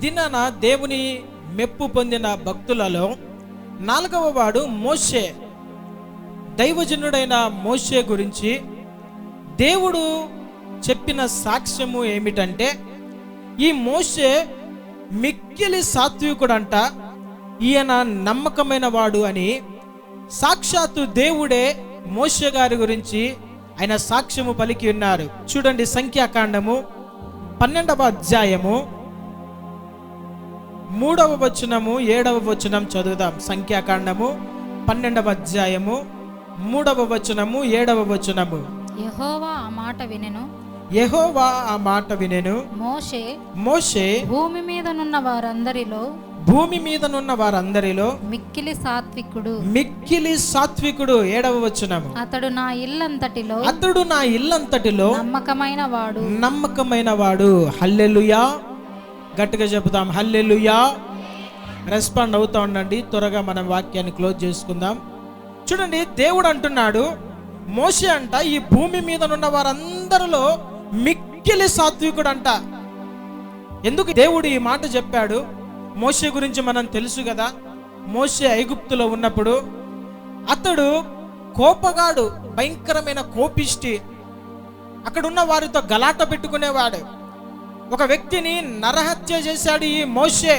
దినాన దేవుని మెప్పు పొందిన భక్తులలో 4వ వాడు మోషే. దైవజనుడైన మోషే గురించి దేవుడు చెప్పిన సాక్ష్యము ఏమిటంటే, ఈ మోషే మిక్కిలి సాత్వికుడంట, ఈయన నమ్మకమైన వాడు అని సాక్షాత్తు దేవుడే మోషే గారి గురించి ఆయన సాక్ష్యము పలికి ఉన్నారు. చూడండి, సంఖ్యాకాండము 12వ అధ్యాయము 3వ వచనము 7వ వచనం చదువుదాం. సంఖ్యాకాండము 12వ అధ్యాయము 3వ వచనము 7వ వచనము. యెహోవా ఆ మాట వినెను, యెహోవా ఆ మాట వినెను, మోషే భూమి మీదనున్న వారందరిలో మిక్కిలి సాత్వికుడు. 7వ వచనము. అతడు నా ఇల్లంతటిలో నమ్మకమైన వాడు. హల్లెలూయా. గట్టిగా చెబుతాం హల్లెలూయా. రెస్పాండ్ అవుతా ఉండండి. త్వరగా మనం వాక్యాన్ని క్లోజ్ చేసుకుందాం. చూడండి, దేవుడు అంటున్నాడు, మోషే అంట ఈ భూమి మీద ఉన్న వారందరిలో మిక్కిలి సాత్వికుడు అంట. ఎందుకు దేవుడు ఈ మాట చెప్పాడు? మోషే గురించి మనం తెలుసు కదా. మోషే ఐగుప్తులో ఉన్నప్పుడు అతడు కోపగాడు, భయంకరమైన కోపిష్టి. అక్కడున్న వారితో గలాట పెట్టుకునేవాడు. ఒక వ్యక్తిని నరహత్య చేశాడు ఈ మోషే.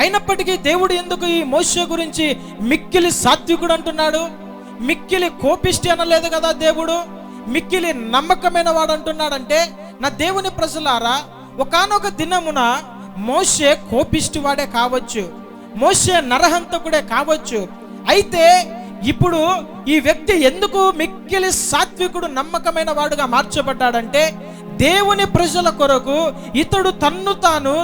అయినప్పటికీ దేవుడు ఎందుకు ఈ మోషే గురించి మిక్కిలి సాత్వికుడు అంటున్నాడు? మిక్కిలి కోపిష్టి అనలేదు కదా దేవుడు. మిక్కిలి నమ్మకమైన వాడు అంటున్నాడంటే, నా దేవుని ప్రజలారా, ఒకానొక దినమున మోషే కోపిష్టి వాడే కావచ్చు, మోషే నరహంతకుడే కావచ్చు. అయితే ఇప్పుడు ఈ వ్యక్తి ఎందుకు మిక్కిలి సాత్వికుడు, నమ్మకమైన వాడుగా మార్చబడ్డాడంటే, దేవుని ప్రజల కొరకు ఇతడు తన్ను తాను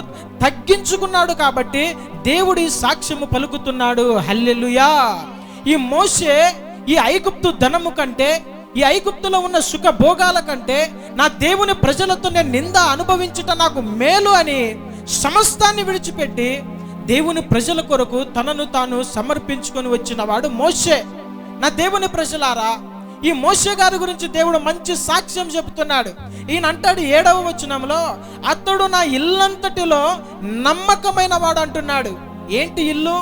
తగ్గించుకున్నాడు కాబట్టి దేవుడి సాక్ష్యము పలుకుతున్నాడు. హల్లెలూయా. ఈ మోషే ఈ ఐగుప్తు ధనము కంటే, ఈ ఐగుప్తులో ఉన్న సుఖ భోగాల కంటే నా దేవుని ప్రజలతో నేను నింద అనుభవించుట నాకు మేలు అని సమస్తాన్ని విడిచిపెట్టి దేవుని ప్రజల కొరకు తనను తాను సమర్పించుకొని వచ్చిన వాడు మోషే. నా దేవుని ప్రజలారా, ఈ మోషే గారి గురించి దేవుడు మంచి సాక్ష్యం చెబుతున్నాడు. ఈయన అంటాడు 7వ వచనంలో, అతడు నా ఇల్లంతటిలో నమ్మకమైన వాడు అంటున్నాడు. ఏంటి ఇల్లు?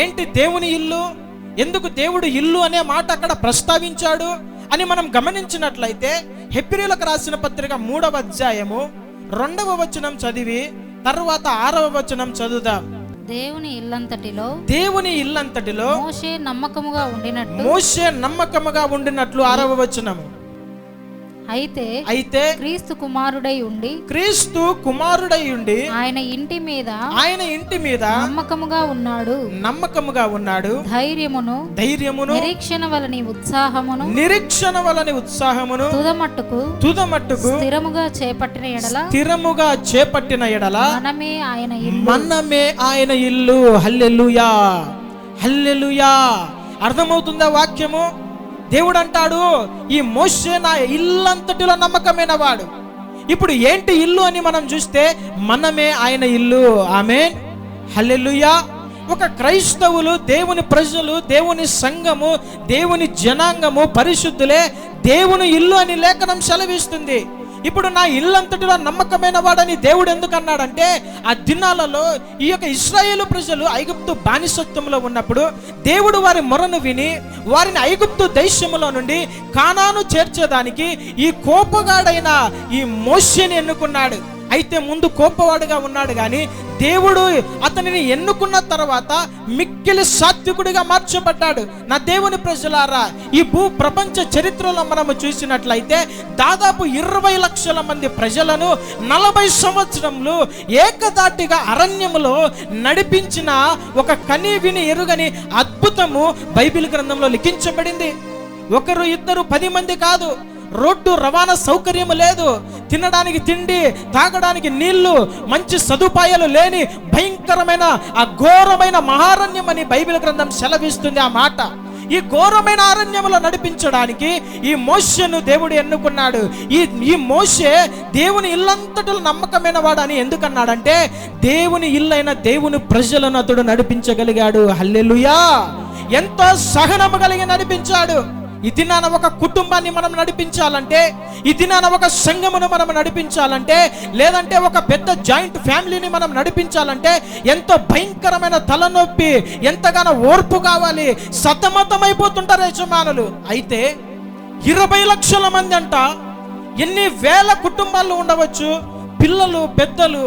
ఏంటి దేవుని ఇల్లు? ఎందుకు దేవుడు ఇల్లు అనే మాట అక్కడ ప్రస్తావించాడు అని మనం గమనించినట్లయితే, హెబ్రీయులకు రాసిన పత్రిక 3వ అధ్యాయము 2వ వచనం చదివి తర్వాత 6వ వచనం చదువుదాం. దేవుని ఇల్లంతటిలో మోషే నమ్మకముగా ఉండినట్లు 6వ వచనము. అయితే క్రీస్తు కుమారుడై ఉండి ఆయన ఇంటి మీద నమ్మకముగా ఉన్నాడు. ధైర్యమును నిరీక్షణ వలని ఉత్సాహమును తుదమట్టుకు స్థిరముగా చేపట్టిన ఎడల మనమే ఆయన ఇల్లు. హల్లెలూయా, హల్లెలూయా. అర్థమవుతుందా వాక్యము? దేవుడు అంటాడు, ఈ మోషే నా ఇల్లంతటిలో నమ్మకమైన వాడు. ఇప్పుడు ఏంటి ఇల్లు అని మనం చూస్తే, మనమే ఆయన ఇల్లు. ఆమేన్, హల్లెలూయా. ఒక క్రైస్తవులు, దేవుని ప్రజలు, దేవుని సంఘము, దేవుని జనాంగము, పరిశుద్ధులే దేవుని ఇల్లు అని లేఖనం సెలవిస్తుంది. ఇప్పుడు నా ఇల్లంతటిలో నమ్మకమైన వాడని దేవుడు ఎందుకు అన్నాడంటే, ఆ దినాలలో ఈ యొక్క ఇశ్రాయేలు ప్రజలు ఐగుప్తు బానిసత్వంలో ఉన్నప్పుడు దేవుడు వారి మొరను విని వారిని ఐగుప్తు దేశములో నుండి కానాను చేర్చేదానికి ఈ కోపగాడైన ఈ మోషేని ఎన్నుకున్నాడు. అయితే ముందు కోపవాడుగా ఉన్నాడు, కానీ దేవుడు అతనిని ఎన్నుకున్న తర్వాత మిక్కిలి సాత్వికుడిగా మార్చబడ్డాడు. నా దేవుని ప్రజలారా, ఈ భూ ప్రపంచ చరిత్రలో మనము చూసినట్లయితే దాదాపు 20 లక్షల మంది ప్రజలను 40 సంవత్సరములు ఏకదాటిగా అరణ్యములో నడిపించిన ఒక కని విని ఎరుగని అద్భుతము బైబిల్ గ్రంథంలో లిఖించబడింది. 1, 2, 10 మంది కాదు. రోడ్డు రవాణా సౌకర్యం లేదు, తినడానికి తిండి, తాగడానికి నీళ్లు, మంచి సదుపాయాలు లేని భయంకరమైన ఆ ఘోరమైన మహారణ్యం అని బైబిల్ గ్రంథం సెలవిస్తుంది. ఆ మాట ఈ ఘోరమైన అరణ్యములో నడిపించడానికి ఈ మోషేను దేవుడు ఎన్నుకున్నాడు. ఈ మోషే దేవుని ఇల్లంతటిలో నమ్మకమైన వాడు అని ఎందుకన్నాడంటే, దేవుని ఇల్లైన దేవుని ప్రజలను అతడు నడిపించగలిగాడు. హల్లెలూయా. ఎంతో సహనము కలిగి నడిపించాడు. ఈ దినాన ఒక కుటుంబాన్ని మనం నడిపించాలంటే, ఈ దినాన ఒక సంఘమును మనం నడిపించాలంటే, లేదంటే ఒక పెద్ద జాయింట్ ఫ్యామిలీని మనం నడిపించాలంటే ఎంతో భయంకరమైన తలనొప్పి, ఎంతగానో ఓర్పు కావాలి. సతమతమైపోతుంటారు యజమానులు. అయితే 20 లక్షల మంది అంట, ఎన్ని వేల కుటుంబాలు ఉండవచ్చు, పిల్లలు పెద్దలు,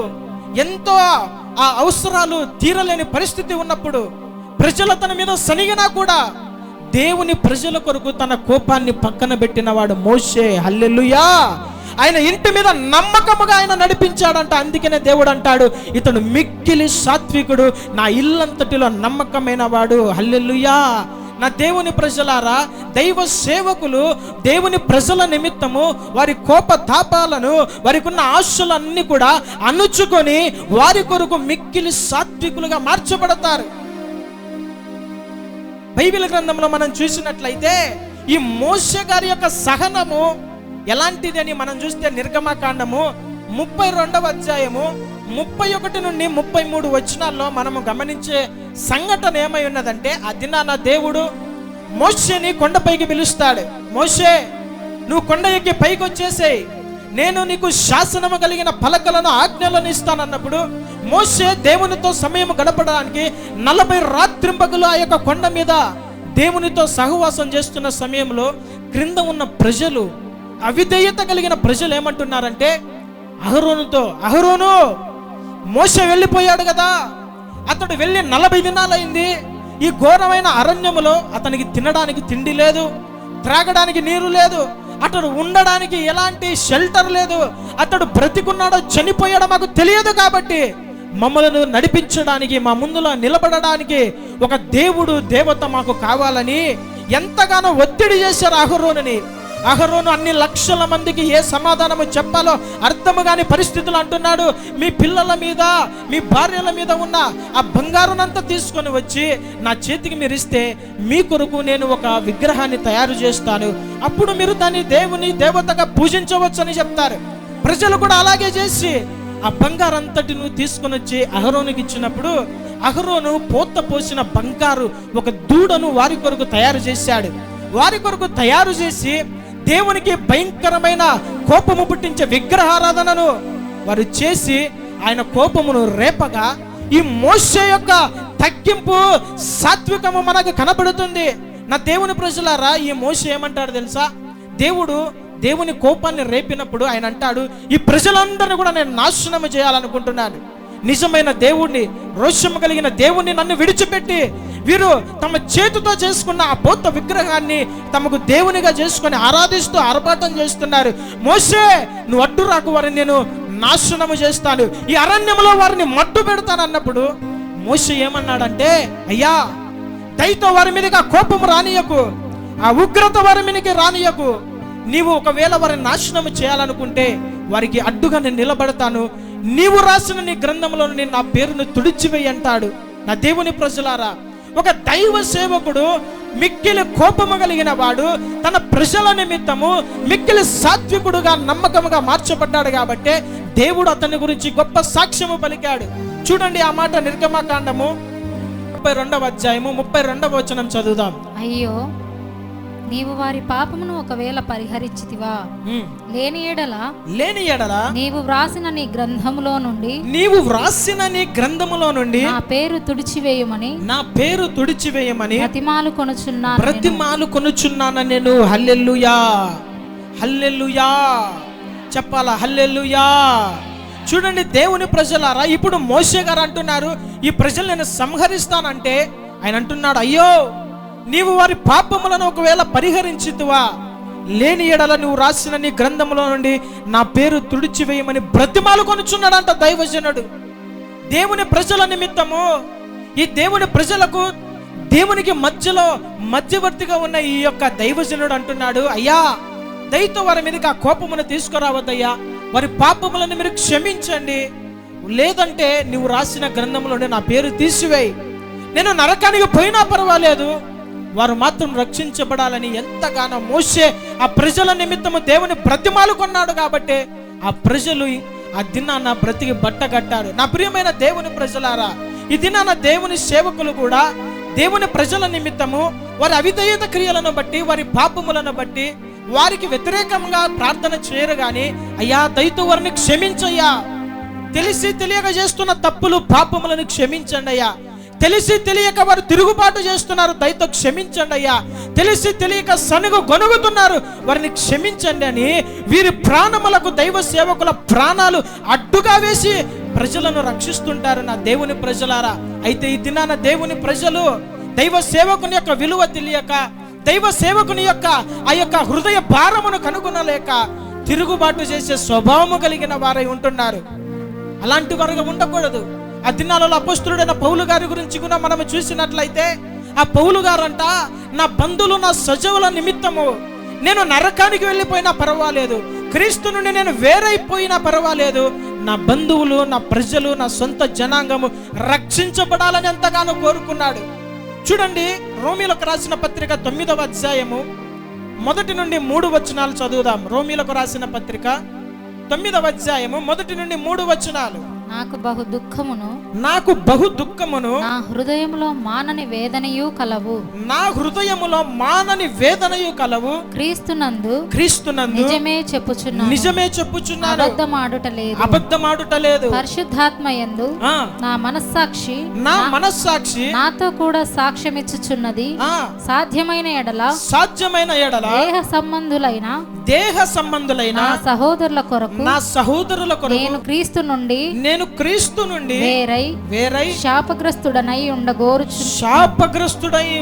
ఎంతో ఆ అవసరాలు తీరలేని పరిస్థితి ఉన్నప్పుడు ప్రజలు తన మీద సనిగినా కూడా దేవుని ప్రజల కొరకు తన కోపాన్ని పక్కన పెట్టినవాడు మోషే. హల్లెలూయా. ఆయన ఇంటి మీద నమ్మకముగా ఆయన నడిపించాడంట. అందుకనే దేవుడు అంటాడు, ఇతడు మిక్కిలి సాత్వికుడు, నా ఇల్లంతటిలో నమ్మకమైన వాడు. హల్లెలూయా. నా దేవుని ప్రజలారా, దైవ సేవకులు దేవుని ప్రజల నిమిత్తము వారి కోప తాపాలను, వారికి ఉన్న ఆశలన్నీ కూడా అణుచుకొని వారి కొరకు మిక్కిలి సాత్వికులుగా మార్చబడతారు. బైబిల్ గ్రంథంలో మనం చూసినట్లయితే ఈ మోషే గారి యొక్క సహనము ఎలాంటిదని మనం చూస్తే నిర్గమకాండము 32వ అధ్యాయము 31 నుండి 33 వచనాల్లో మనము గమనించే సంఘటన ఏమై ఉన్నదంటే, ఆ దినాన దేవుడు మోషేని కొండపైకి పిలుస్తాడు. మోషే, నువ్వు కొండ ఎక్కి పైకి వచ్చేసేయ్, నేను నీకు శాసనము కలిగిన పలకలను ఆజ్ఞలను ఇస్తానన్నప్పుడు మోషే దేవునితో సమయం గడపడానికి 40 రాత్రింపగలు ఆ యొక్క కొండ మీద దేవునితో సహవాసం చేస్తున్న సమయంలో క్రింద ఉన్న ప్రజలు, అవిధేయత కలిగిన ప్రజలు ఏమంటున్నారంటే అహరోనుతో, అహరోను, మోషే వెళ్ళిపోయాడు కదా, అతడు వెళ్ళి 40 దినాలైంది, ఈ ఘోరమైన అరణ్యములో అతనికి తినడానికి తిండి లేదు, త్రాగడానికి నీరు లేదు, అతడు ఉండడానికి ఎలాంటి షెల్టర్ లేదు, అతడు బ్రతికున్నాడో చనిపోయాడో మాకు తెలియదు, కాబట్టి మమ్మల్ని నడిపించడానికి, మా ముందులో నిలబడడానికి ఒక దేవుడు దేవత మాకు కావాలని ఎంతగానో ఒత్తిడి చేశారు అహరోనుని. అహరోను అన్ని లక్షల మందికి ఏ సమాధానము చెప్పాలో అర్థము కాని పరిస్థితులు అంటున్నాడు, మీ పిల్లల మీద, మీ భార్యల మీద ఉన్న ఆ బంగారునంతా తీసుకొని వచ్చి నా చేతికి మీరు ఇస్తే మీ కొరకు నేను ఒక విగ్రహాన్ని తయారు చేస్తాను, అప్పుడు మీరు దాన్ని దేవుని దేవతగా పూజించవచ్చు అని చెప్తారు. ప్రజలు కూడా అలాగే చేసి ఆ బంగారంతటి నువ్వు తీసుకొని వచ్చి అహరోనుకి ఇచ్చినప్పుడు అహరోను పోత పోసిన బంగారు ఒక దూడను వారి కొరకు తయారు చేశాడు. వారి కొరకు తయారు చేసి దేవునికి భయంకరమైన కోపము పుట్టించే విగ్రహారాధనను వారు చేసి ఆయన కోపమును రేపగా ఈ మోషే యొక్క తగ్గింపు సాత్వికము మనకు కనబడుతుంది. నా దేవుని ప్రజలారా, ఈ మోషే ఏమంటాడు తెలుసా? దేవుని కోపాన్ని రేపినప్పుడు ఆయన అంటాడు, ఈ ప్రజలందరినీ కూడా నేను నాశనము చేయాలనుకుంటున్నాను. నిజమైన దేవుణ్ణి, రోషము కలిగిన దేవుణ్ణి నన్ను విడిచిపెట్టి వీరు తమ చేతితో చేసుకున్న ఆ పోత విగ్రహాన్ని తమకు దేవునిగా చేసుకొని ఆరాధిస్తూ ఆర్భాటం చేస్తున్నారు. మోషే, నువ్వు అడ్డు రాకు, వారిని నేను నాశనము చేస్తాను, ఈ అరణ్యంలో వారిని మట్టు పెడతాను అన్నప్పుడు మోషే ఏమన్నాడంటే, అయ్యా, దయతో వారి మీదకి ఆ కోపము రానియకు, ఆ ఉగ్రత వారి మీదకి రానియకు, నీవు ఒకవేళ వారిని నాశనము చేయాలనుకుంటే వారికి అడ్డుగా నేను నిలబడతాను, నీవు రాసిన నీ గ్రంథంలో నేను నా పేరును తుడిచివేయి అంటాడు. నా దేవుని ప్రజలారా, ఒక దైవ సేవకుడు మిక్కిలి కోపము కలిగిన వాడు తన ప్రజల నిమిత్తము మిక్కిలి సాత్వికుడుగా నమ్మకముగా మార్చబడ్డాడు కాబట్టి దేవుడు అతని గురించి గొప్ప సాక్ష్యము పలికాడు. చూడండి ఆ మాట, నిర్గమకాండము 32వ అధ్యాయము 32వ వచనం చదువుదాం. అయ్యో, నీవు వారి పాపమును ఒకవేళ పరిహరించితివా, లేని ఎడల నీవు వ్రాసిన నీ గ్రంథములో నుండి నా పేరు తుడిచివేయమని బ్రతిమాలు కొనుచున్నాను నేను. హల్లెలూయా, హల్లెలూయా చెప్పాలా? హల్లెలూయా. చూడండి దేవుని ప్రజలారా, ఇప్పుడు మోషే గారు అంటున్నారు, ఈ ప్రజలు నేను సంహరిస్తానంటే ఆయన అంటున్నాడు, అయ్యో, నీవు వారి పాపములను ఒకవేళ పరిహరించితివా, లేని ఎడల నువ్వు రాసిన నీ గ్రంథములో నుండి నా పేరు తుడిచివేయమని బ్రతిమాలు కొనుచున్నాడంట దైవజనుడు. దేవుని ప్రజల నిమిత్తము, ఈ దేవుని ప్రజలకు దేవునికి మధ్యలో మధ్యవర్తిగా ఉన్న ఈ యొక్క దైవజనుడు అంటున్నాడు, అయ్యా, దయతో వారి మీదకి ఆ కోపమును తీసుకురావద్దయ్యా, వారి పాపములను మీరు క్షమించండి, లేదంటే నువ్వు రాసిన గ్రంథంలోనే నా పేరు తీసివేయి, నేను నరకానికి పోయినా పర్వాలేదు, వారు మాత్రం రక్షించబడాలని ఎంతగానో మోషే ఆ ప్రజల నిమిత్తము దేవుని బ్రతిమాలు కొన్నాడు. కాబట్టి ఆ ప్రజలు ఆ దినాన బ్రతికి బట్ట కట్టారు. నా ప్రియమైన దేవుని ప్రజలారా, ఈ దినాన దేవుని సేవకులు కూడా దేవుని ప్రజల నిమిత్తము వారి అవిధేయత క్రియలను బట్టి, వారి పాపములను బట్టి వారికి వ్యతిరేకంగా ప్రార్థన చేయరు గాని, అయ్యా దయతో వారిని క్షమించయ్యా, తెలిసి తెలియక చేస్తున్న తప్పులు పాపములను క్షమించండి అయ్యా, తెలిసి తెలియక వారు తిరుగుబాటు చేస్తున్నారు, దయతో క్షమించండి అయ్యా, తెలిసి తెలియక సనుగు గొనుగుతున్నారు, వారిని క్షమించండి అని వీరి ప్రాణములకు దైవ సేవకుల ప్రాణాలు అడ్డుగా వేసి ప్రజలను రక్షిస్తుంటారు నా దేవుని ప్రజలారా. అయితే ఈ దినాన దేవుని ప్రజలు దైవ సేవకుని యొక్క విలువ తెలియక, దైవ సేవకుని యొక్క ఆ యొక్క హృదయ భారమును కనుగొనలేక తిరుగుబాటు చేసే స్వభావము కలిగిన వారై ఉంటున్నారు. అలాంటి వారుగా ఉండకూడదు. ఆ దినాలలో అపొస్తలుడైన పౌలు గారి గురించి కూడా మనం చూసినట్లయితే, ఆ పౌలు గారంట, నా బంధువులు నా సజీవుల నిమిత్తము నేను నరకానికి వెళ్ళిపోయినా పర్వాలేదు, క్రీస్తు నుండి నేను వేరైపోయినా పర్వాలేదు, నా బంధువులు, నా ప్రజలు, నా సొంత జనాంగము రక్షించబడాలని ఎంతగానో కోరుకున్నాడు. చూడండి, రోమీలకు రాసిన పత్రిక 9వ అధ్యాయము 1 నుండి 3 వచనాలు చదువుదాం. రోమీలకు రాసిన పత్రిక 9వ అధ్యాయము 1 నుండి 3 వచనాలు. నాకు బహు దుఃఖమును నా హృదయములో మానని వేదనయు కలవు. నా హృదయములో మానని వేదనయు కలవు. క్రీస్తునందు నిజమే చెప్పుచున్నాను, అబద్ధమాడుటలేదు. పరిశుద్ధాత్మయందు నా మనస్సాక్షి నాతో కూడా సాక్ష్యమిచ్చుచున్నది. సాధ్యమైన ఎడల దేహ సంబంధులైన నా సహోదరుల కొరకు నేను క్రీస్తు నుండి వేరై శాపగ్రస్తుడనై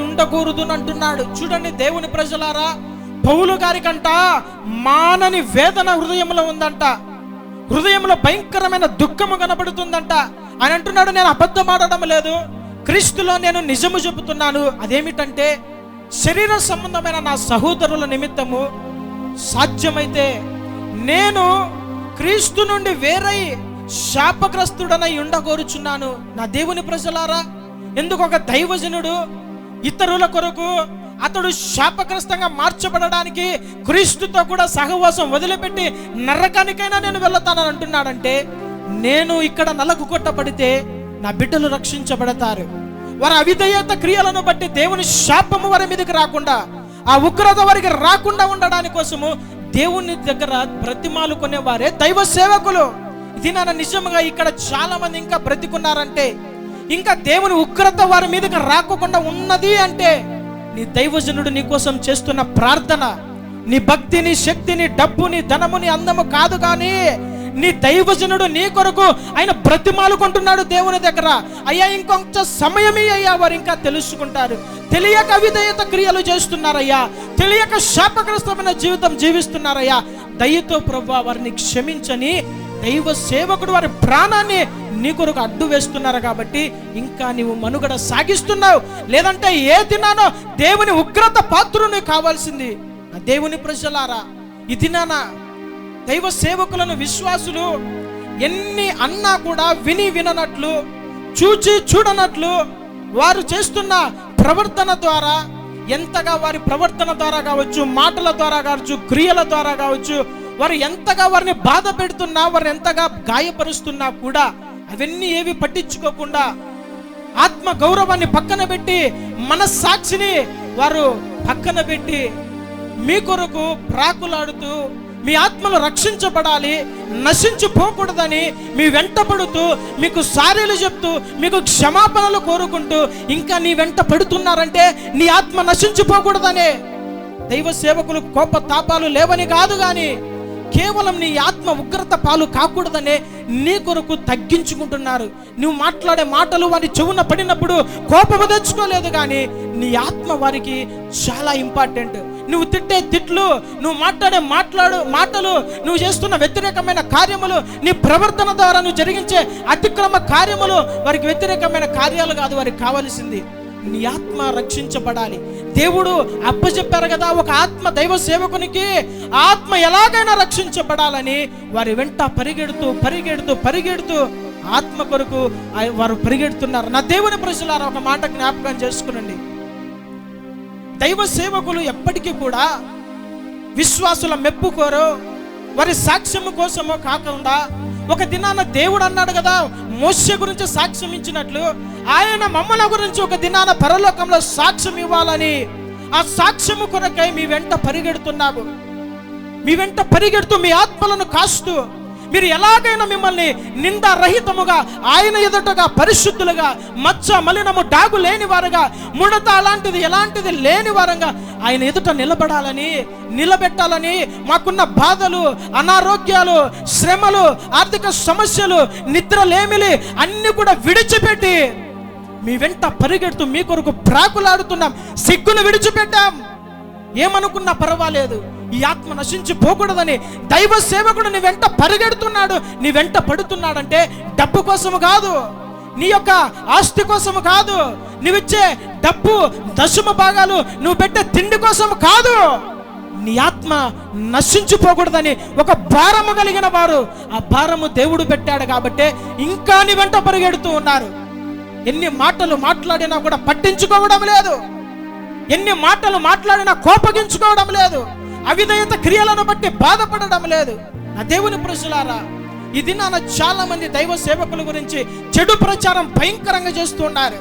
ఉండగోరుదు అంటున్నాడు. చూడండి దేవుని ప్రజలారా, పౌలు గారికంట మానని వేదన హృదయంలో ఉందంట, హృదయంలో భయంకరమైన దుఃఖము కనబడుతుందంట. ఆయన అంటున్నాడు, నేను అబద్ధం ఆడడం లేదు, క్రీస్తులో నేను నిజము చెబుతున్నాను. అదేమిటంటే, శరీర సంబంధమైన నా సహోదరుల నిమిత్తము సాధ్యమైతే నేను క్రీస్తు నుండి వేరై శాపగ్రస్తుడనై ఉండగోరుచున్నాను. నా దేవుని ప్రజలారా, ఎందుకు ఒక దైవజనుడు ఇతరుల కొరకు అతడు శాపగ్రస్తంగా మార్చబడడానికి క్రీస్తుతో కూడా సహవాసం వదిలిపెట్టి నరకానికైనా నేను వెళతానని అంటున్నాడంటే, నేను ఇక్కడ నలకు కొట్టబడితే నా బిడ్డలు రక్షించబడతారు. వారి అవిధేయత క్రియలను బట్టి దేవుని శాపము వారి మీదకి రాకుండా, ఆ ఉగ్రత వారికి రాకుండా ఉండడానికి కోసము దేవుని దగ్గర బ్రతిమాలు కొనేవారే దైవ సేవకులు. ఇది నా నిజంగా ఇక్కడ చాలా మంది ఇంకా బ్రతికున్నారంటే, ఇంకా దేవుని ఉగ్రత వారి మీదకి రాకుండా ఉన్నది అంటే, నీ దైవజనుడు నీ కోసం చేస్తున్న ప్రార్థన, నీ భక్తిని, శక్తిని, డబ్బుని, ధనముని, అందము కాదు కానీ నీ దైవజనుడు నీ కొరకు ఆయన బ్రతిమాలుకుంటున్నాడు దేవుని దగ్గర. అయ్యా ఇంకొంచెం సమయమే అయ్యా, వారు ఇంకా తెలుసుకుంటారు. తెలియక అవిధేయత క్రియలు చేస్తున్నారయ్యా, తెలియక శాపగ్రస్తమైన జీవితం జీవిస్తున్నారయ్యా, దయతో ప్రభువా వారిని క్షమించని దైవ సేవకుడు వారి ప్రాణాన్ని నీ కొరకు అడ్డు వేస్తున్నారు. కాబట్టి ఇంకా నీవు మనుగడ సాగిస్తున్నావు. లేదంటే ఏ దినానో దేవుని ఉగ్రత పాత్రుని కావాల్సింది. దేవుని ప్రజలారా, ఈ దినాన దైవ సేవకులను విశ్వాసులు ఎన్ని అన్నా కూడా విని విననట్లు, చూచి చూడనట్లు వారు చేస్తున్న ప్రవర్తన ద్వారా, ఎంతగా వారి ప్రవర్తన ద్వారా కావచ్చు, మాటల ద్వారా కావచ్చు, క్రియల ద్వారా కావచ్చు, వారు ఎంతగా వారిని బాధ పెడుతున్నా, వారిని ఎంతగా గాయపరుస్తున్నా కూడా అవన్నీ ఏవి పట్టించుకోకుండా ఆత్మ గౌరవాన్ని పక్కన పెట్టి, మనస్సాక్షిని వారు పక్కన పెట్టి మీ కొరకు ప్రాకులాడుతూ, మీ ఆత్మలు రక్షించబడాలి, నశించిపోకూడదని మీ వెంట పడుతూ, మీకు సారీలు చెప్తూ, మీకు క్షమాపణలు కోరుకుంటూ ఇంకా నీ వెంట పడుతున్నారంటే నీ ఆత్మ నశించిపోకూడదనే. దైవ సేవకులు కోప తాపాలు లేవని కాదు కానీ కేవలం నీ ఆత్మ ఉగ్రత పాలు కాకూడదనే నీ కొరకు తగ్గించుకుంటున్నారు. నువ్వు మాట్లాడే మాటలు వారి చెవున పడినప్పుడు కోపము తెచ్చుకోలేదు కానీ నీ ఆత్మ వారికి చాలా ఇంపార్టెంట్. నువ్వు తిట్టే తిట్లు, నువ్వు మాట్లాడే మాటలు, నువ్వు చేస్తున్న వ్యతిరేకమైన కార్యములు, నీ ప్రవర్తన ద్వారా నువ్వు జరిగించే అతిక్రమ కార్యములు వారికి వ్యతిరేకమైన కార్యాలు కాదు. వారికి కావలసింది నీ ఆత్మ రక్షించబడాలి. దేవుడు అప్పచెప్పారు కదా, ఒక ఆత్మ దైవ సేవకునికి ఆత్మ ఎలాగైనా రక్షించబడాలని వారి వెంట పరిగెడుతూ ఆత్మ కొరకు వారు పరిగెడుతున్నారు. నా దేవుని ప్రజలారా, ఒక మాట జ్ఞాపకం చేసుకునండి. దైవ సేవకులు ఎప్పటికీ కూడా విశ్వాసుల మెప్పు కోరో, వారి సాక్ష్యము కోసమో కాకుండా ఒక దినాన దేవుడు అన్నాడు కదా మోషే గురించి సాక్ష్యం ఇచ్చినట్లు, ఆయన మమ్మల్ని గురించి ఒక దినాన పరలోకంలో సాక్ష్యం ఇవ్వాలని ఆ సాక్ష్యము కొరకై మీ వెంట పరిగెడుతున్నాము. మీ వెంట పరిగెడుతూ మీ ఆత్మలను కాస్తూ మీరు ఎలాగైనా మిమ్మల్ని నిందారహితముగా ఆయన ఎదుటగా పరిశుద్ధులుగా, మచ్చ మలినము డాగు లేని వారుగా, ముడత అలాంటిది ఎలాంటిది లేని వారంగా ఆయన ఎదుట నిలబెట్టాలని మాకున్న బాధలు, అనారోగ్యాలు, శ్రమలు, ఆర్థిక సమస్యలు, నిద్రలేమిలి అన్ని కూడా విడిచిపెట్టి మీ వెంట పరిగెడుతూ మీ కొరకు ప్రాకులాడుతున్నాం. సిగ్గును విడిచిపెట్టాం. ఏమనుకున్నా పర్వాలేదు, ఈ ఆత్మ నశించిపోకూడదని దైవ సేవకుడు నీ వెంట పరిగెడుతున్నాడు, నీ వెంట పడుతున్నాడంటే డబ్బు కోసము కాదు, నీ యొక్క ఆస్తి కోసము కాదు, నువ్విచ్చే డబ్బు దశమ భాగాలు నువ్వు పెట్టే తిండి కోసము కాదు. నీ ఆత్మ నశించిపోకూడదని ఒక భారము కలిగిన వారు ఆ భారము దేవుడు పెట్టాడు కాబట్టి ఇంకా నీ వెంట పరిగెడుతూ ఉన్నారు. ఎన్ని మాటలు మాట్లాడినా కూడా పట్టించుకోవడం లేదు, ఎన్ని మాటలు మాట్లాడినా కోపగించుకోవడం లేదు, అవిధేయత క్రియలను బట్టి బాధపడడం లేదు. నా దేవుని ప్రజలారా, ఈ దినాన చాలా మంది దైవ సేవకుల గురించి చెడు ప్రచారం భయంకరంగా చేస్తున్నారు.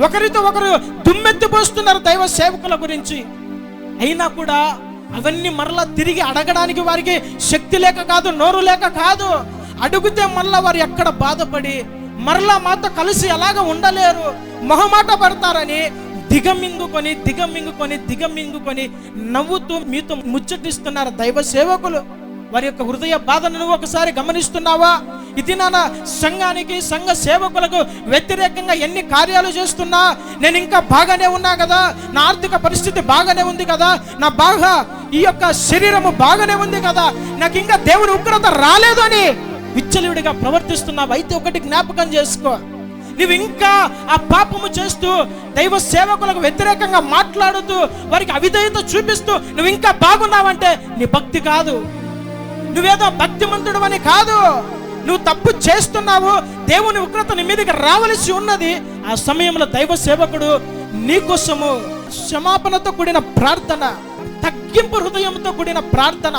ఒకరితో ఒకరు దుమ్మెత్తిపోస్తున్నారు దైవ సేవకుల గురించి. అయినా కూడా అవన్నీ మరలా తిరిగి అడగడానికి వారికి శక్తి లేక కాదు, నోరు లేక కాదు. అడిగితే మరలా వారు ఎక్కడ బాధపడి మరలా మాతో కలిసి ఎలాగ ఉండలేరు, మొహమాట పడతారని దిగమింగుకొని నవ్వుతూ మీతో ముచ్చటిస్తున్నారు దైవ సేవకులు. వారి యొక్క హృదయ బాధను నువ్వు ఒకసారి గమనిస్తున్నావా? ఇది నా సంఘానికి, సంఘ సేవకులకు వ్యతిరేకంగా ఎన్ని కార్యాలు చేస్తున్నా, నేను ఇంకా బాగానే ఉన్నా కదా, నా ఆర్థిక పరిస్థితి బాగానే ఉంది కదా, నా ఈ యొక్క శరీరము బాగానే ఉంది కదా, నాకు ఇంకా దేవుని ఉగ్రత రాలేదు అని విచ్చలవిడిగా ప్రవర్తిస్తున్నావు. అయితే ఒకటి జ్ఞాపకం చేసుకో, నువ్వు ఇంకా ఆ పాపము చేస్తూ దైవ సేవకులకు వ్యతిరేకంగా మాట్లాడుతూ వారికి అవిధేయత చూపిస్తూ నువ్వు ఇంకా బాగున్నావంటే నీ భక్తి కాదు, నువ్వేదో భక్తిమంతుడు అని కాదు. నువ్వు తప్పు చేస్తున్నావు, దేవుని ఉగ్రత నీ మీదకి రావలసి ఉన్నది. ఆ సమయంలో దైవ సేవకుడు నీకోసము క్షమాపణతో కూడిన ప్రార్థన, తగ్గింపు హృదయంతో కూడిన ప్రార్థన,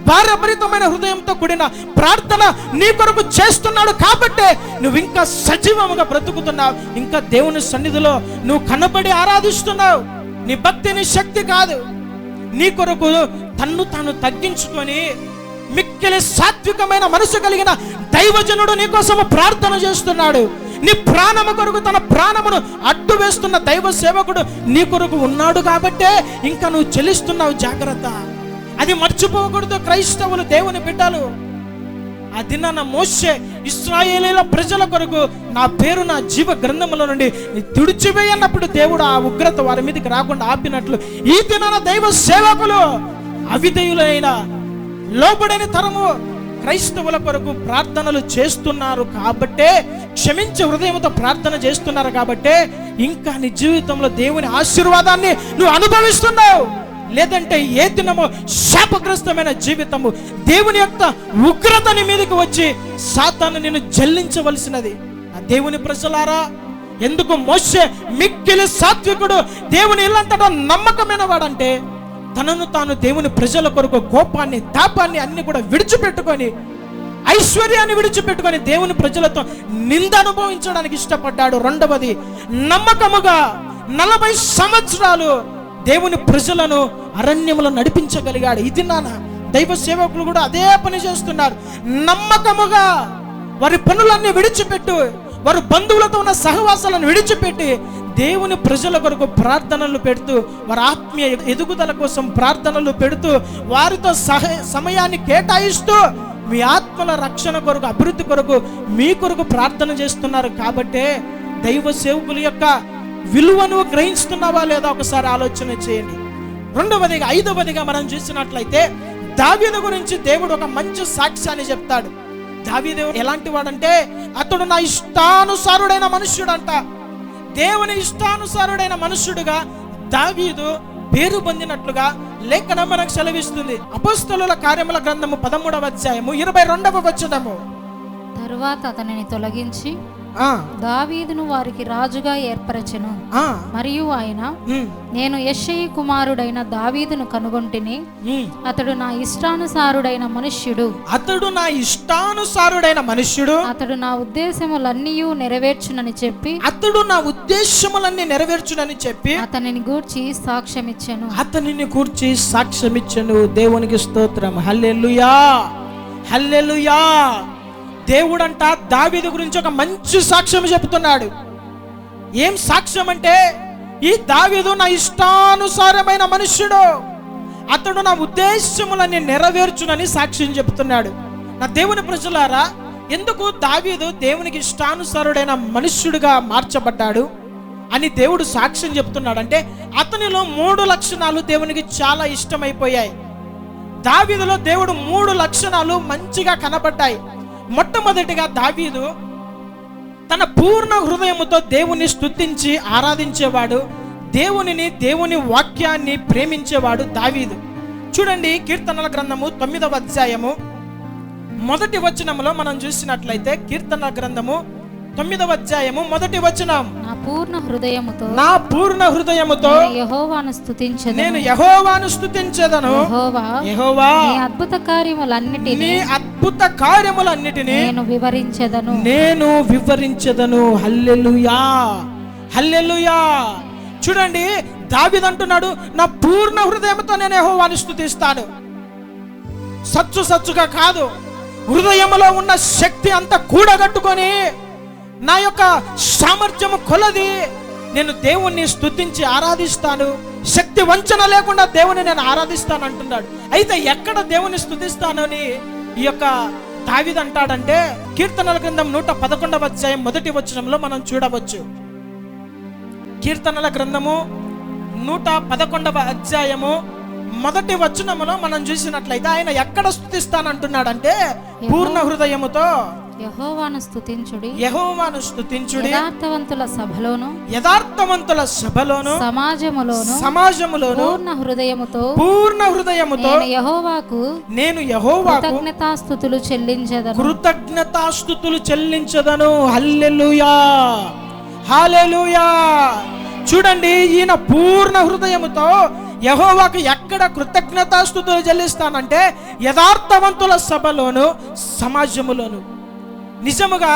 భారభరితమైన హృదయంతో కూడిన ప్రార్థన నీ కొరకు చేస్తున్నాడు. కాబట్టి నువ్వు ఇంకా సజీవముగా బ్రతుకుతున్నావు, ఇంకా దేవుని సన్నిధిలో నువ్వు కనబడి ఆరాధిస్తున్నావు. నీ భక్తి నీ శక్తి కాదు, నీ కొరకు తన్ను తాను తగ్గించుకొని మిక్కిలి సాత్వికమైన మనసు కలిగిన దైవజనుడు నీ కోసము ప్రార్థన చేస్తున్నాడు. నీ ప్రాణము కొరకు తన ప్రాణమును అడ్డు వేస్తున్న దైవ సేవకుడు నీ కొరకు ఉన్నాడు. కాబట్టే ఇంకా నువ్వు చెల్లిస్తున్నావు. జాగ్రత్త, అది మర్చిపోకూడదు. క్రైస్తవులు, దేవుని బిడ్డలు, ఆ దినాన మోషే ఇశ్రాయేలీల ప్రజల కొరకు నా పేరు నా జీవ గ్రంథముల నుండి తుడిచివేయన్నప్పుడు దేవుడు ఆ ఉగ్రత వారి మీదకి రాకుండా ఆపినట్లు ఈ దినాన దైవ సేవకులు అవిధేయులైన లోబడని తరము క్రైస్తవుల కొరకు ప్రార్థనలు చేస్తున్నారు. కాబట్టే క్షమించే హృదయంతో ప్రార్థన చేస్తున్నారు. కాబట్టే ఇంకా నీ జీవితంలో దేవుని ఆశీర్వాదాన్ని నువ్వు అనుభవిస్తున్నావు. లేదంటే ఏ దినమో శాపగ్రస్తమైన జీవితము, దేవుని యొక్క ఉగ్రత నీ మీదకి వచ్చి సాతాను నిన్ను జల్లించవలసినది. ఆ దేవుని ప్రజలారా, ఎందుకు మోషే మిక్కిలి సాత్వికుడు, దేవుని ఇల్లంతటా నమ్మకమైన వాడంటే తనను తాను దేవుని ప్రజల కొరకు కోపాన్ని, తాపాన్ని అన్ని కూడా విడిచిపెట్టుకొని, ఐశ్వర్యాన్ని విడిచిపెట్టుకొని దేవుని ప్రజలతో నింద అనుభవించడానికి ఇష్టపడ్డాడు. రెండవది, నమ్మకముగా 40 సంవత్సరాలు దేవుని ప్రజలను అరణ్యములో నడిపించగలిగాడు. ఇది నాన్న దైవ సేవకులు కూడా అదే పని చేస్తున్నారు. నమ్మకముగా వారి పనులన్నీ విడిచిపెట్టు, వారి బంధువులతో ఉన్న సహవాసాలను విడిచిపెట్టి దేవుని ప్రజల కొరకు ప్రార్థనలు పెడుతూ, వారి ఆత్మీయ ఎదుగుదల కోసం ప్రార్థనలు పెడుతూ, వారితో సమయాన్ని కేటాయిస్తూ మీ ఆత్మల రక్షణ కొరకు, అభివృద్ధి కొరకు, మీ కొరకు ప్రార్థన చేస్తున్నారు. కాబట్టే దైవ సేవకుల యొక్క విలువను గ్రహిస్తున్నావా లేదా ఒకసారి ఆలోచన చేయండి. రెండవదిగా, 5వదిగా మనం చూసినట్లయితే దావీదు గురించి దేవుడు ఒక మంచి సాక్ష్యాన్ని చెప్తాడు. దావీదు ఎలాంటి వాడంటే అతడు నా ఇష్టానుసారుడైన మనుష్యుడంట. దేవుని ఇష్టానుసారుడైన మనుష్యుడుగా దావీదు పేరు పొందినట్లుగా లేఖనం మనకు సెలవిస్తుంది. అపోస్తలుల కార్యముల గ్రంథము 13వ అధ్యాయము 22వ వచనము. తరువాత అతనిని తొలగించి దావీదును వారికి రాజుగా ఏర్పరచెను. మరియు ఆయన, నేను యెష్షయి కుమారుడైన దావీదును కనుగొంటిని, అతడు నా ఇష్టానుసారుడైన మనుష్యుడు, అతడు నా ఉద్దేశములన్నీ నెరవేర్చునని చెప్పి అతనిని గూర్చి సాక్ష్యమిచ్చెను. దేవునికి స్తోత్రం. హల్లెలూయా, హల్లెలూయా. దేవుడంట దావీదు గురించి ఒక మంచి సాక్ష్యం చెప్తున్నాడు. ఏం సాక్ష్యం అంటే, ఈ దావీదు నా ఇష్టానుసారమైన మనుష్యుడు, అతడు నా ఉద్దేశములన్నీ నెరవేర్చునని సాక్ష్యం చెప్తున్నాడు. నా దేవుని ప్రజలారా, ఎందుకు దావీదు దేవునికి ఇష్టానుసారుడైన మనుష్యుడిగా మార్చబడ్డాడు అని దేవుడు సాక్ష్యం చెప్తున్నాడు అంటే, అతనిలో 3 లక్షణాలు దేవునికి చాలా ఇష్టమైపోయాయి. దావీదులో దేవుడు 3 లక్షణాలు మంచిగా కనబడ్డాయి. మొట్టమొదటిగా దావీదు తన పూర్ణ హృదయముతో దేవుని స్తుతించి ఆరాధించేవాడు, దేవుని వాక్యాన్ని ప్రేమించేవాడు దావీదు. చూడండి, కీర్తనల గ్రంథము 9వ అధ్యాయము 1వ వచనంలో మనం చూసినట్లయితే, కీర్తనల గ్రంథము 9వ అధ్యాయము 1వ వచనం, నా పూర్ణ హృదయముతో యెహోవాను స్తుతించెదను. యెహోవా నీ అద్భుత కార్యములన్నిటిని నేను వివరించెదను. హల్లెలూయా, హల్లెలూయా. చూడండి, దావీదు అంటున్నాడు, నా పూర్ణ హృదయంతో నేను యెహోవాను స్తుతిస్తాను. సచ్చుగా కాదు, హృదయంలో ఉన్న శక్తి అంతా కూడగట్టుకొని, నా యొక్క సామర్థ్యము కొలది నేను దేవుణ్ణి స్తుతించి ఆరాధిస్తాను. శక్తి వంచన లేకుండా దేవుని నేను ఆరాధిస్తాను అంటున్నాడు. అయితే ఎక్కడ దేవుని స్తుతిస్తానని ఈ యొక్క దావీదు అంటాడంటే, కీర్తనల గ్రంథం 111వ అధ్యాయం 1వ వచనంలో మనం చూడవచ్చు. కీర్తనల గ్రంథము 111వ అధ్యాయము 1వ వచనములో మనం చూసినట్లయితే ఆయన ఎక్కడ స్తుతిస్తానంటున్నాడంటే, పూర్ణ హృదయముతో యెహోవాను స్తుతించుడి, యథార్థవంతుల సభలోను సమాజములోను పూర్ణ హృదయముతో నేను యెహోవాకు కృతజ్ఞతాస్తుతులు చెల్లించదను. హల్లెలూయా, హల్లెలూయా. చూడండి, ఈయన పూర్ణ హృదయముతో యెహోవాకు ఎక్కడ కృతజ్ఞతాస్తుతులు చెల్లిస్తానంటే, యథార్థవంతుల సభలోను సమాజములోను. నిజముగా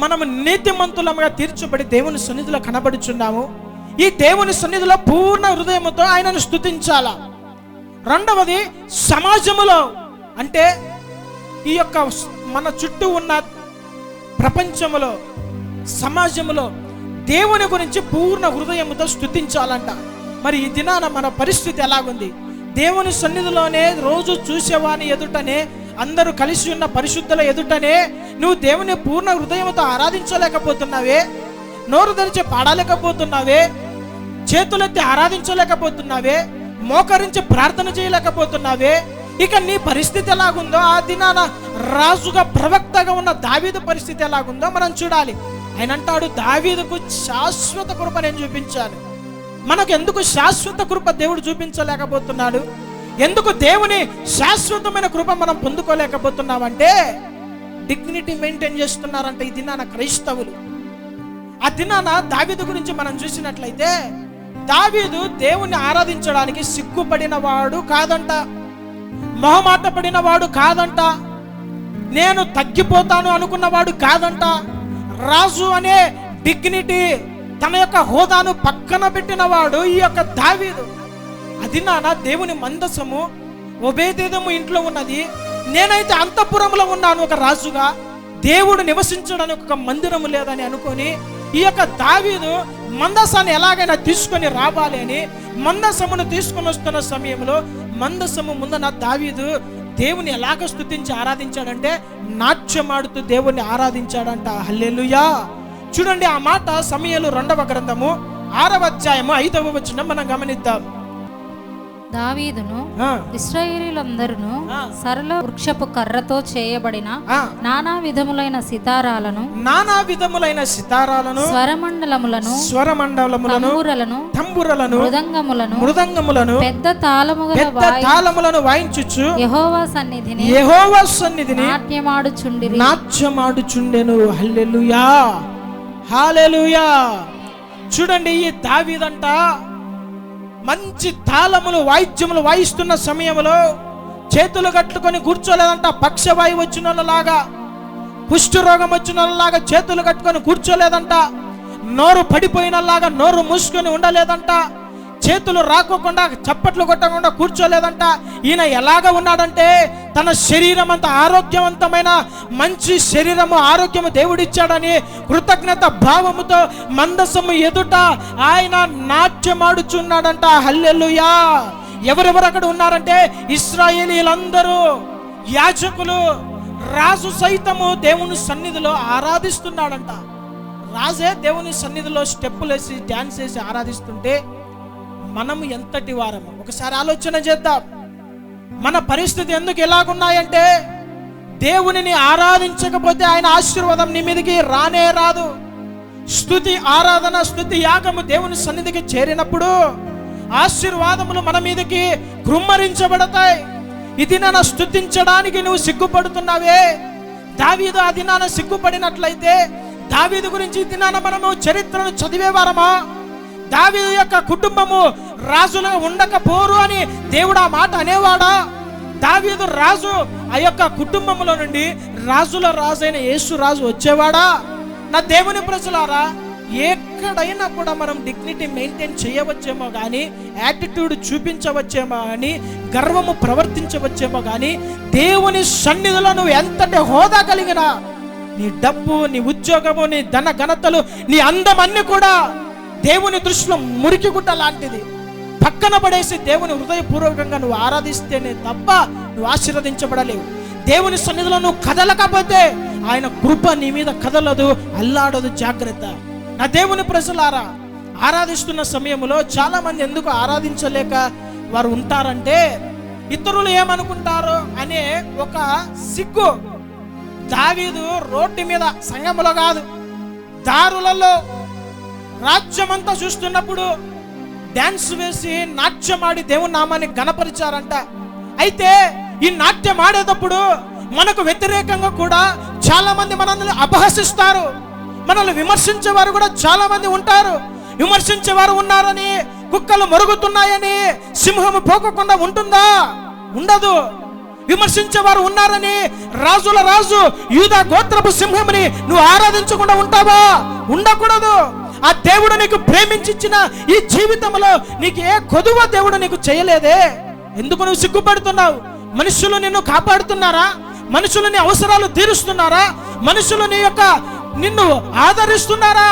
మనము నీతిమంతులముగా తీర్చబడి దేవుని సన్నిధిలో కనబడుచున్నాము. ఈ దేవుని సన్నిధిలో పూర్ణ హృదయముతో ఆయనను స్తుతించాలా. రెండవది, సమాజములో అంటే ఈ యొక్క మన చుట్టూ ఉన్న ప్రపంచములో, సమాజములో దేవుని గురించి పూర్ణ హృదయముతో స్తుతించాలంట. మరి ఈ దినాన మన పరిస్థితి ఎలాగుంది? దేవుని సన్నిధిలోనే రోజు చూసేవాని ఎదుటనే, అందరూ కలిసి ఉన్న పరిశుద్ధుల ఎదుటనే నువ్వు దేవుని పూర్ణ హృదయంతో ఆరాధించలేకపోతున్నావే, నోరు తెరిచి పాడలేకపోతున్నావే, చేతులెత్తి ఆరాధించలేకపోతున్నావే, మోకరించి ప్రార్థన చేయలేకపోతున్నావే. ఇక నీ పరిస్థితి ఎలాగుందో, ఆ దినాన రాజుగా ప్రవక్తగా ఉన్న దావీదు పరిస్థితి ఎలాగుందో మనం చూడాలి. ఆయన అంటాడు, దావీదుకు శాశ్వత కృప నేను చూపించాను. మనకు ఎందుకు శాశ్వత కృప దేవుడు చూపించలేకపోతున్నాడు? ఎందుకు దేవుని శాశ్వతమైన కృప మనం పొందుకోలేకపోతున్నామంటే, డిగ్నిటీ మెయింటైన్ చేస్తున్నారంట ఈ దినాన క్రైస్తవులు. ఆ దినాన దావీదు గురించి మనం చూసినట్లయితే, దావీదు దేవుని ఆరాధించడానికి సిగ్గుపడిన వాడు కాదంట, మొహమాట పడిన వాడు కాదంట, నేను తగ్గిపోతాను అనుకున్నవాడు కాదంట. రాజు అనే డిగ్నిటీ, తన యొక్క హోదాను పక్కన పెట్టిన వాడు ఈ యొక్క దావీదు. అది నాన్న దేవుని మందసము ఒబేదేదోము ఇంట్లో ఉన్నది, నేనైతే అంతఃపురంలో ఉన్నాను ఒక రాజుగా, దేవుడు నివసించడానికి ఒక మందిరము లేదని అనుకొని ఈ యొక్క దావీదు మందసాన్ని ఎలాగైనా తీసుకొని రావాలి అని మందసమును తీసుకొని వస్తున్న సమయంలో, మందసము ముందన దావీదు దేవుని ఎలాగ స్తుతించి ఆరాధించాడంటే, నాట్యమాడుతూ దేవుణ్ణి ఆరాధించాడంట. హల్లెలూయా. చూడండి, ఆ మాట సమూయేలు 2వ గ్రంథము 6వ అధ్యాయము 5వ వచనం మనం గమనిద్దాం. దావీదును ఇశ్రాయేలీయులందరూ సరళ వృక్షపు కర్రతో చేయబడిన నానా విధములైన సితారాలను స్వరమండలములను తంబురలను మృదంగములను పెద్ద తాళములను వాయించుచు యెహోవా సన్నిధిని నాట్యమాడుచుండెను. హల్లెలూయా. హల్లెలూయా. చూడండి, ఈ దావీదంట మంచి తాళములు వాయిద్యములు వాయిస్తున్న సమయంలో చేతులు కట్టుకొని కూర్చోలేదంట. పక్షవాయువు వచ్చిన వాళ్ళలాగా, కుష్ఠరోగం వచ్చిన వాళ్ళలాగా చేతులు కట్టుకొని కూర్చోలేదంట. నోరు పడిపోయినలాగా నోరు మూసుకొని ఉండలేదంట. చేతులు రాకోకుండా చప్పట్లు కొట్టకుండా కూర్చోలేదంట. ఈయన ఎలాగ ఉన్నాడంటే తన శరీరం అంతా ఆరోగ్యవంతమైన మంచి శరీరము, ఆరోగ్యము దేవుడిచ్చాడని కృతజ్ఞత భావముతో మందసము ఎదుట ఆయన నాట్యమాడుచున్నాడంట. హల్లెలూయా. ఎవరెవరు అక్కడ ఉన్నారంటే ఇశ్రాయేలీలందరూ, యాజకులు, రాజు సైతము దేవుని సన్నిధిలో ఆరాధిస్తున్నాడంట. రాజే దేవుని సన్నిధిలో స్టెప్పులు వేసి డ్యాన్స్ వేసి ఆరాధిస్తుంటే మనము ఎంతటి వారము ఒకసారి ఆలోచన చేద్దాం. మన పరిస్థితి ఎందుకు ఎలాగున్నాయంటే దేవునిని ఆరాధించకపోతే ఆయన ఆశీర్వాదం నీ మీదకి రానే రాదు. స్తుతి ఆరాధన, స్తుతి యాగము దేవుని సన్నిధికి చేరినప్పుడు ఆశీర్వాదములు మన మీదకి కృమ్మరించబడతాయి. ఈ దినాన స్తుతించడానికి నువ్వు సిగ్గుపడుతున్నావే, దావీదు ఆ దినాన సిగ్గుపడినట్లయితే దావీదు గురించి ఈ దినాన మనము చరిత్రను చదివేవారమా? దావీదు యొక్క కుటుంబము రాజులుగా ఉండకపోరు అని దేవుడు ఆ మాట అనేవాడా? దావీదు రాజు, ఆ యొక్క కుటుంబంలో నుండి రాజుల రాజైన యేసు రాజు వచ్చేవాడా? నా దేవుని ప్రజలారా, ఎక్కడైనా కూడా మనం డిగ్నిటీ మెయింటైన్ చేయవచ్చేమో కానీ, యాటిట్యూడ్ చూపించవచ్చేమో కానీ, గర్వము ప్రవర్తించవచ్చేమో కానీ, దేవుని సన్నిధిలో నువ్వు ఎంతటి హోదా కలిగినా, నీ డబ్బు, నీ ఉద్యోగము, నీ ధన ఘనతలు, నీ అందం అన్ని కూడా దేవుని దృష్టిలో మురికి గుట్ట లాంటిది. పక్కన పడేసి దేవుని హృదయపూర్వకంగా నువ్వు ఆరాధిస్తేనే తప్ప నువ్వు ఆశీర్వదించబడలేవు. దేవుని సన్నిధిలో నువ్వు కదలకపోతే ఆయన కృప నీ మీద కదలదు, అల్లాడదు. జాగ్రత్త. నా దేవుని ప్రజలారా, ఆరాధిస్తున్న సమయంలో చాలా మంది ఎందుకు ఆరాధించలేక వారు ఉంటారంటే ఇతరులు ఏమనుకుంటారో అనే ఒక సిగ్గు. దావీదు రోడ్డు మీద, సంఘములో కాదు, దారులలో రాజ్యమంతా చూస్తున్నప్పుడు డాన్స్ వేసి నాట్యమాడి దేవుని నామాన్ని గణపరిచారంట. అయితే ఈ నాట్యం ఆడేటప్పుడు మనకు వ్యతిరేకంగా కూడా చాలా మంది మనల్ని అపహసిస్తారు, మనల్ని విమర్శించేవారు కూడా చాలా మంది ఉంటారు. విమర్శించేవారు ఉన్నారని, కుక్కలు మరుగుతున్నాయని సింహము పోకుండా ఉంటుందా? ఉండదు. విమర్శించేవారు ఉన్నారని రాజుల రాజు యూదా గోత్రపు సింహముని నువ్వు ఆరాధించకుండా ఉంటావా? ఉండకూడదు. ఆ దేవుడు నీకు ప్రేమించిన ఈ జీవితంలో నీకు ఏ కొదువ దేవుడు నీకు చేయలేదే. ఎందుకు నువ్వు సిగ్గుపడుతున్నావు? మనుషులు నిన్ను కాపాడుతున్నారా? మనుషులు నీ అవసరాలు తీరుస్తున్నారా? మనుషులు నిన్ను ఆదరిస్తున్నారా?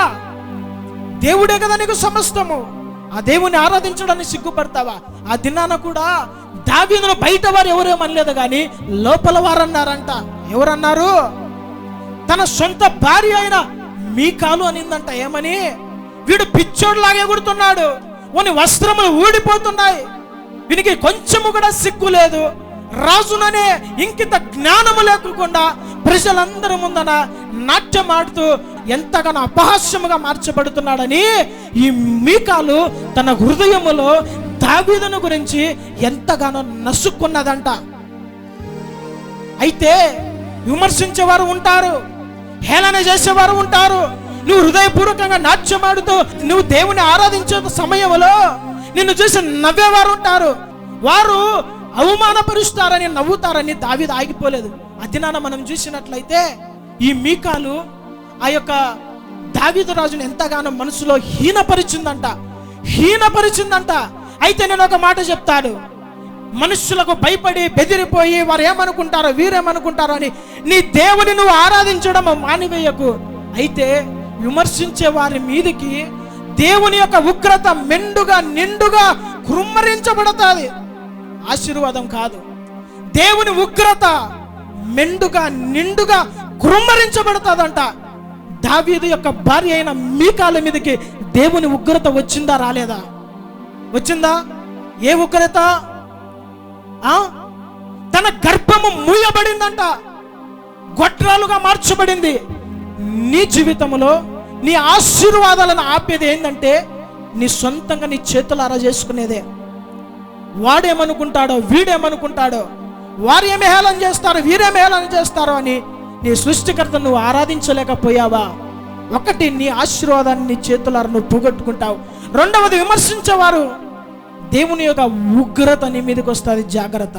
దేవుడే కదా నీకు సమస్తము. ఆ దేవుని ఆరాధించడానికి సిగ్గుపడతావా? ఆ దినాన కూడా దావీదును బయట వారు ఎవరేమనలేదు కానీ లోపల వారు అన్నారంట. ఎవరన్నారు? తన సొంత భార్య అయిన మీకాలు అనిందంట. ఏమని? వీడు పిచ్చోడ్లాగే ఎగురుతున్నాడు, వాని వస్త్రములు ఊడిపోతున్నాయి, వీనికి కొంచెము కూడా సిగ్గు లేదు, రాజుననే ఇంకిత జ్ఞానము లేకుండా ప్రజలందరి ముందన నాట్యం ఆడుతూ ఎంతగానో అపహాస్యముగా మార్చబడుతున్నాడని ఈ మీకాలు తన హృదయములో దావీదును గురించి ఎంతగానో నసుక్కున్నదంట. అయితే విమర్శించేవారు ఉంటారు, హేళన చేసేవారు ఉంటారు. నువ్వు హృదయపూర్వకంగా నాట్యమాడుతూ నువ్వు దేవుని ఆరాధించే సమయంలో నిన్ను చూసి నవ్వేవారు ఉంటారు. వారు అవమానపరుస్తారని, నవ్వుతారని దావీదు ఆగిపోలేదు. అదినాన మనం చూసినట్లయితే ఈ మీకాలు ఆ యొక్క దావీదు రాజును ఎంతగానో మనసులో హీనపరిచిందంట. అయితే నేను ఒక మాట చెప్తాను, మనుషులకు భయపడి బెదిరిపోయి వారు ఏమనుకుంటారో వీరేమనుకుంటారో అని నీ దేవుని నువ్వు ఆరాధించడం మానివేయకు. అయితే విమర్శించే వారి మీదికి దేవుని యొక్క ఉగ్రత మెండుగా నిండుగా కృమ్మరించబడతాది. ఆశీర్వాదం కాదు, దేవుని ఉగ్రత మెండుగా నిండుగా కృమ్మరించబడతాదంట. దావీదు యొక్క భార్య అయిన మీకాల మీదకి దేవుని ఉగ్రత వచ్చిందా రాలేదా? వచ్చిందా? ఏ ఉగ్రత? తన గర్భము మూయబడిందంట, గొడ్రాలుగా మార్చబడింది. నీ జీవితంలో నీ ఆశీర్వాదాలను ఆపేది ఏంటంటే నీ సొంతంగా నీ చేతులారా చేసుకునేదే. వాడేమనుకుంటాడో వీడేమనుకుంటాడో, వారు ఏమి హేళన చేస్తారో వీరేమి హేళన చేస్తారో అని నీ సృష్టికర్త నువ్వు ఆరాధించలేకపోయావా? ఒకటి, నీ ఆశీర్వాదాన్ని నీ చేతులారా నువ్వు పోగొట్టుకుంటావు. రెండవది, విమర్శించేవారు దేవుని యొక్క ఉగ్రత నీ మీదకి వస్తుంది. జాగ్రత్త.